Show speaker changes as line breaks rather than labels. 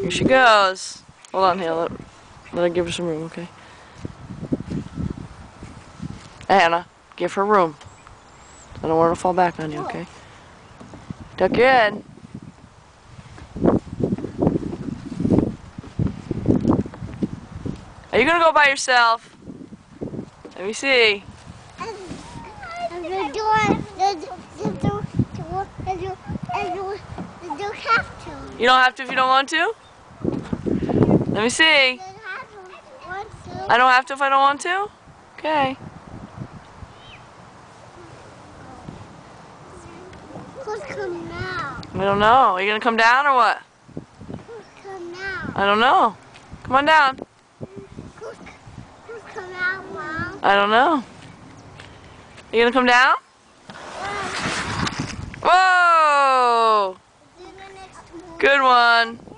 Here she goes. Hold on, here. Let her give her some room, okay? Anna, give her room. I don't want her to fall back on you, okay? Tuck your head. Are you gonna go by yourself? Let me see. You don't have to if you don't want to? Let me see. I don't have to if I don't want to? Okay.
Who's coming now?
I don't know. Are you gonna come down or what?
Who's coming now?
I don't know. Come on down.
Who's coming out, Mom?
I don't know. Are you gonna come down? Whoa!
Do the next one.
Good one.